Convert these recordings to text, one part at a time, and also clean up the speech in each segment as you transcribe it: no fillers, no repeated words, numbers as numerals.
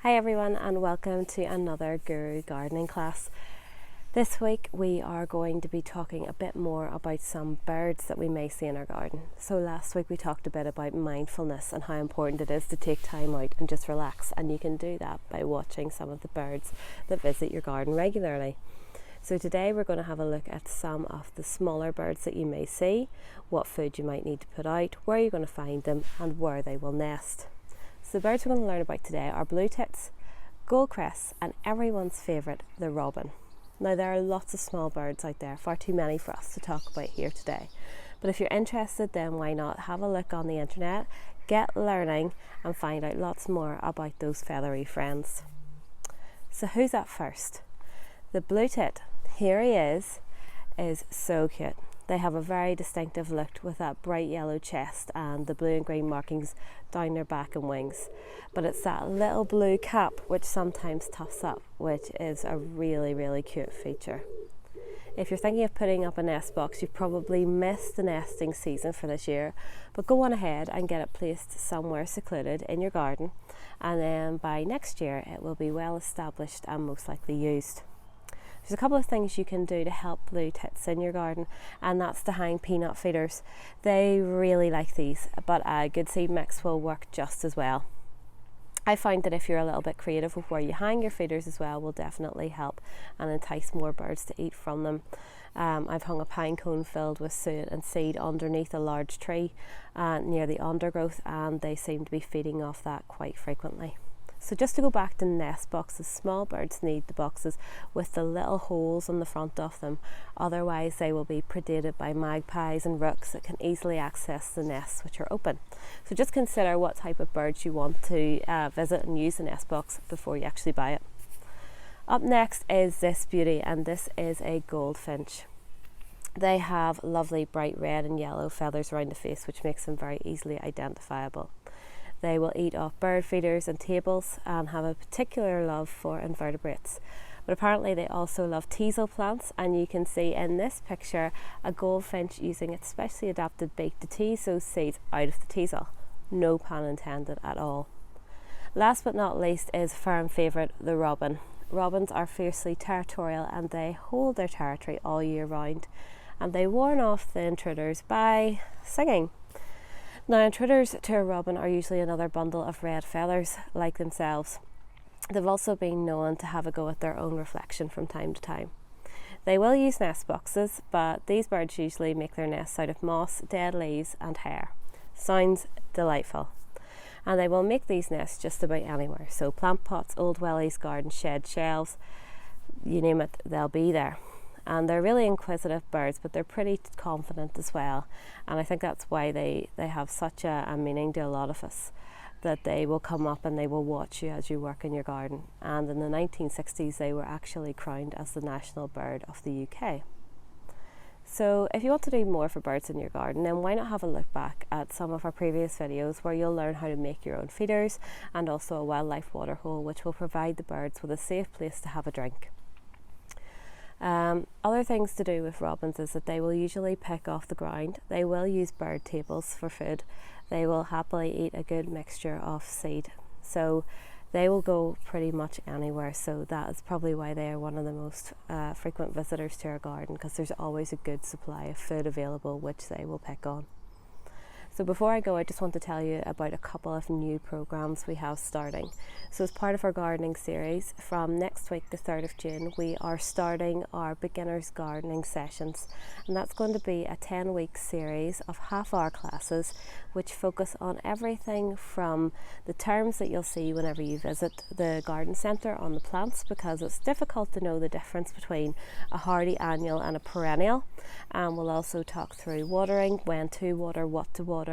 Hi everyone, and welcome to another Guru gardening class. This week we are going to be talking a bit more about some birds that we may see in our garden. So last week we talked a bit about mindfulness and how important it is to take time out and just relax, and you can do that by watching some of the birds that visit your garden regularly. So today we're going to have a look at some of the smaller birds that you may see, what food you might need to put out, where you're going to find them and where they will nest. So the birds we're going to learn about today are blue tits, goldcrests, and everyone's favourite, the robin. Now there are lots of small birds out there, far too many for us to talk about here today. But if you're interested, then why not have a look on the internet, get learning and find out lots more about those feathery friends. So who's up first? The blue tit, here he is so cute. They have a very distinctive look with that bright yellow chest and the blue and green markings down their back and wings. But it's that little blue cap which sometimes tufts up, which is a really, really cute feature. If you're thinking of putting up a nest box, you've probably missed the nesting season for this year, but go on ahead and get it placed somewhere secluded in your garden, and then by next year it will be well established and most likely used. There's a couple of things you can do to help blue tits in your garden, and that's to hang peanut feeders. They really like these, but a good seed mix will work just as well. I find that if you're a little bit creative with where you hang your feeders as well, will definitely help and entice more birds to eat from them. I've hung a pine cone filled with suet and seed underneath a large tree near the undergrowth, and they seem to be feeding off that quite frequently. So just to go back to nest boxes, small birds need the boxes with the little holes on the front of them, otherwise they will be predated by magpies and rooks that can easily access the nests which are open. So just consider what type of birds you want to visit and use the nest box before you actually buy it. Up next is this beauty, and this is a goldfinch. They have lovely bright red and yellow feathers around the face, which makes them very easily identifiable. They will eat off bird feeders and tables and have a particular love for invertebrates. But apparently they also love teasel plants, and you can see in this picture a goldfinch using its specially adapted beak to tease those seeds out of the teasel. No pun intended at all. Last but not least is firm favourite, the robin. Robins are fiercely territorial and they hold their territory all year round, and they warn off the intruders by singing. Now, intruders to a robin are usually another bundle of red feathers like themselves. They've also been known to have a go at their own reflection from time to time. They will use nest boxes, but these birds usually make their nests out of moss, dead leaves and hair. Sounds delightful. And they will make these nests just about anywhere. So plant pots, old wellies, garden shed, shelves, you name it, they'll be there. And they're really inquisitive birds, but they're pretty confident as well. And I think that's why they have such a meaning to a lot of us, that they will come up and they will watch you as you work in your garden. And in the 1960s, they were actually crowned as the national bird of the UK. So if you want to do more for birds in your garden, then why not have a look back at some of our previous videos where you'll learn how to make your own feeders and also a wildlife water hole, which will provide the birds with a safe place to have a drink. Other things to do with robins is that they will usually pick off the ground. They will use bird tables for food. They will happily eat a good mixture of seed. So they will go pretty much anywhere. So that is probably why they are one of the most frequent visitors to our garden, because there's always a good supply of food available which they will pick on. So before I go, I just want to tell you about a couple of new programs we have starting. So as part of our gardening series, from next week, the 3rd of June, we are starting our beginners gardening sessions. And that's going to be a 10-week series of half-hour classes which focus on everything from the terms that you'll see whenever you visit the garden centre on the plants, because it's difficult to know the difference between a hardy annual and a perennial. And we'll also talk through watering, when to water, what to water,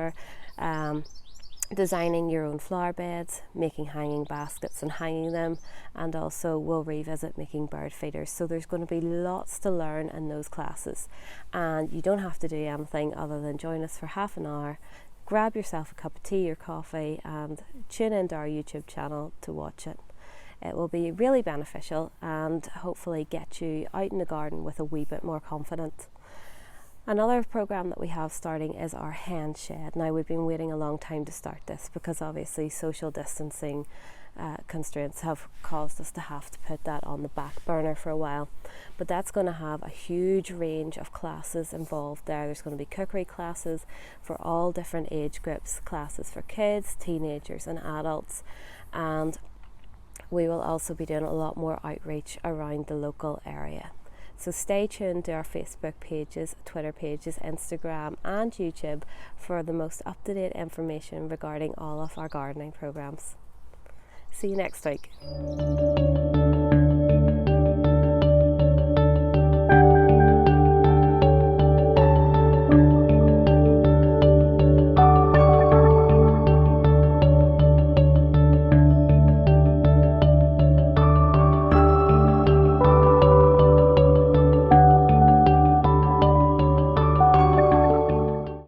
designing your own flower beds, making hanging baskets and hanging them, and also we'll revisit making bird feeders. So there's going to be lots to learn in those classes, and you don't have to do anything other than join us for half an hour, grab yourself a cup of tea or coffee and tune into our YouTube channel to watch it. It will be really beneficial and hopefully get you out in the garden with a wee bit more confidence. Another program that we have starting is our hen shed. Now, we've been waiting a long time to start this because obviously social distancing constraints have caused us to have to put that on the back burner for a while. But that's going to have a huge range of classes involved there. There's going to be cookery classes for all different age groups, classes for kids, teenagers and adults, and we will also be doing a lot more outreach around the local area. So stay tuned to our Facebook pages, Twitter pages, Instagram and YouTube for the most up-to-date information regarding all of our gardening programs. See you next week.